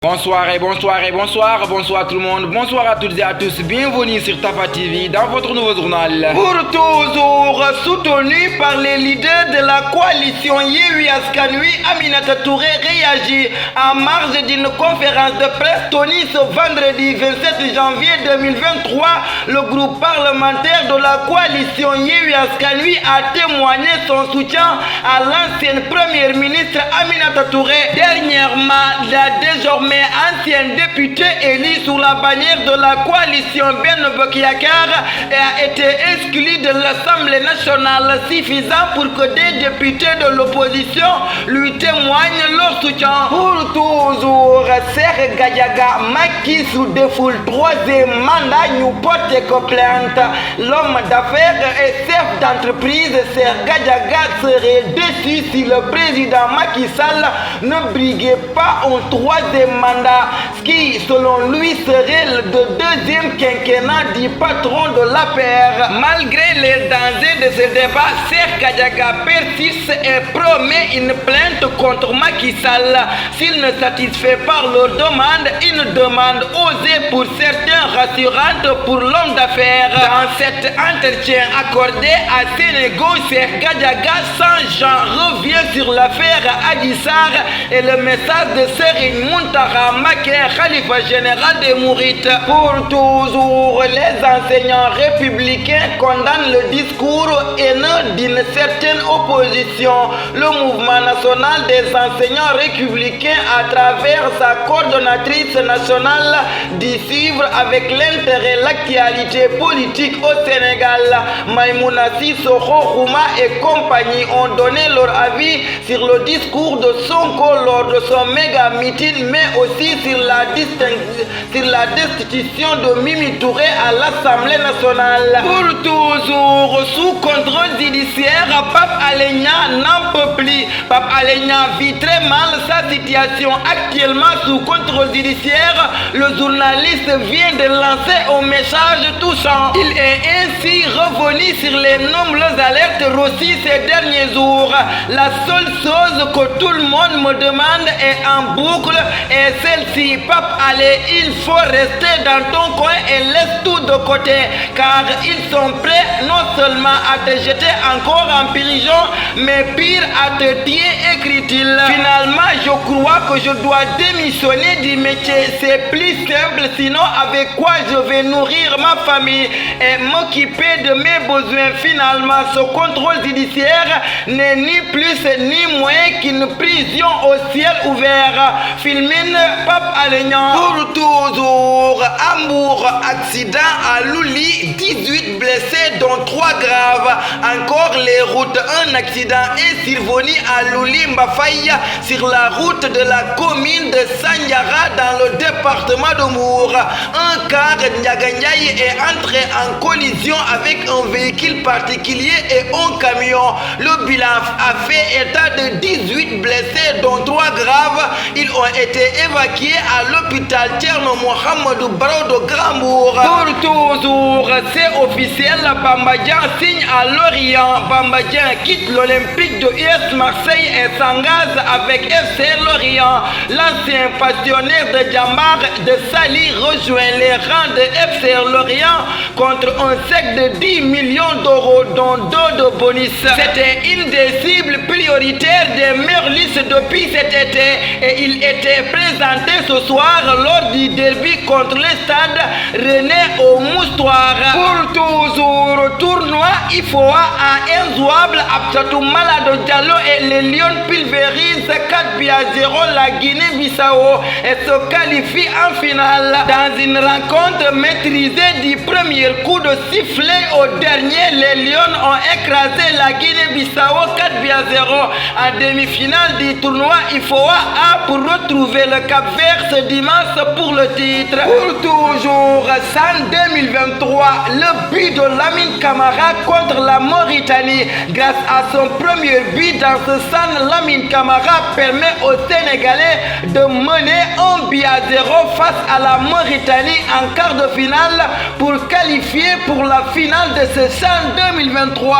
Bonsoir tout le monde, bonsoir à toutes et à tous, bienvenue sur Tafa TV dans votre nouveau journal. Pour toujours soutenu par les leaders de la coalition Yewwi Askan Wi, Aminata Touré réagit en marge d'une conférence de presse tenue ce vendredi 27 janvier 2023. Le groupe parlementaire de la coalition Yewwi Askan Wi a témoigné son soutien à l'ancienne première ministre Aminata Touré. Dernièrement, la désormais ancienne députée élue sous la bannière de la coalition Benno Bokk Yakaar a été exclue de l'Assemblée nationale, suffisant pour que des députés de l'opposition lui témoignent leur soutien. Pour toujours, Cheikh Gadiaga Macky sous défoule troisième mandat, nous porte plainte. L'homme d'affaires et chef d'entreprise Cheikh Gadiaga serait déçu si le président Macky Sall ne briguait pas un troisième mandat, ce qui selon lui serait le deuxième quinquennat du patron de l'APR. Malgré les dangers de ce débat, Cheikh Gadiaga persiste et promet une plainte contre Macky Sall s'il ne satisfait pas leur demande, une demande osée pour certains, rassurante pour l'homme d'affaires. Dans cet entretien accordé à Sénégal, Cheikh Gadiaga sans genre revient sur l'affaire Adji Sarr et le message de Serigne Mountakha Mbacké, Khalifa général des Mourides. Pour toujours, les enseignants républicains condamnent le discours haineux d'une certaine opposition. Le mouvement national des enseignants républicains, à travers sa coordonnatrice nationale, dit suivre avec l'intérêt l'actualité politique au Sénégal. Maïmouna Sissoko Khouma et compagnie ont donné leur avis sur le discours de Sonko lors de son méga meeting, mais aussi sur la destitution de Mimi Touré à l'Assemblée nationale. Pour toujours, sous contrôle judiciaire, Pape Alé Niang n'en peut plus. Pape Alé Niang vit très mal sa situation actuellement sous contrôle judiciaire. Le journaliste vient de lancer un message touchant. Il est ainsi revenu sur les nombreuses alertes reçues ces derniers jours. La seule chose que tout le monde me demande est en boucle et celle-ci: Pape Alé, il faut rester dans ton coin et laisse tout de côté, car ils sont prêts non seulement à te jeter encore en prison, mais pire à te tuer, écrit-il. Finalement, je crois que je dois démissionner du métier, c'est plus simple, sinon avec quoi je vais nourrir ma famille et m'occuper de mes besoins. Finalement, ce contrôle judiciaire n'est ni plus ni moins qu'une prison au ciel ouvert. Filmine Pape Alé Niang. Pour toujours, Hambourg, accident à Louli, 18 blessés dont 3 graves. Encore les routes, un accident est survenu à Louli Mbafaye sur la route de la commune de Sandiara dans le département de Mour. Un car Ndiaganyaï est entré en collision avec un véhicule particulier et un camion. Le bilan a fait état de 18 blessés dont 3 graves. Ils ont été évacués à l'hôpital Thierno Mohamedou Baro de Grand-Bourg. Pour toujours, c'est officiel, Bamba Dieng signe à Lorient. Bamba Dieng quitte l'Olympique de US Marseille et s'engage avec FC Lorient. L'ancien passionnaire de Djambar de Sali rejoint les rangs de FC Lorient contre un chèque de 10 millions d'euros dont 2 de bonus. C'était une des cibles prioritaires des Merlis depuis cet été et il était présenté ce soir lors du derby contre le stade René au Moustoir. Pour toujours, tournoi IFOA à injouable, Absatou Malado Diallo et les Lions pulvérisent 4-0 la Guinée-Bissau et se qualifient en finale. Dans une rencontre maîtrisée du premier coup de sifflet au dernier, les Lions ont écrasé la Guinée-Bissau 4-0 en demi-finale du tournoi IFOA A pour retrouver le Cap-Vert ce dimanche pour le titre. Pour toujours, SAN 2023, le but de Lamine Camara contre la Mauritanie. Grâce à son premier but dans ce SAN, Lamine Camara permet aux Sénégalais de mener 1-0 face à la Mauritanie en quart de finale pour qualifier pour la finale de ce SAN 2023.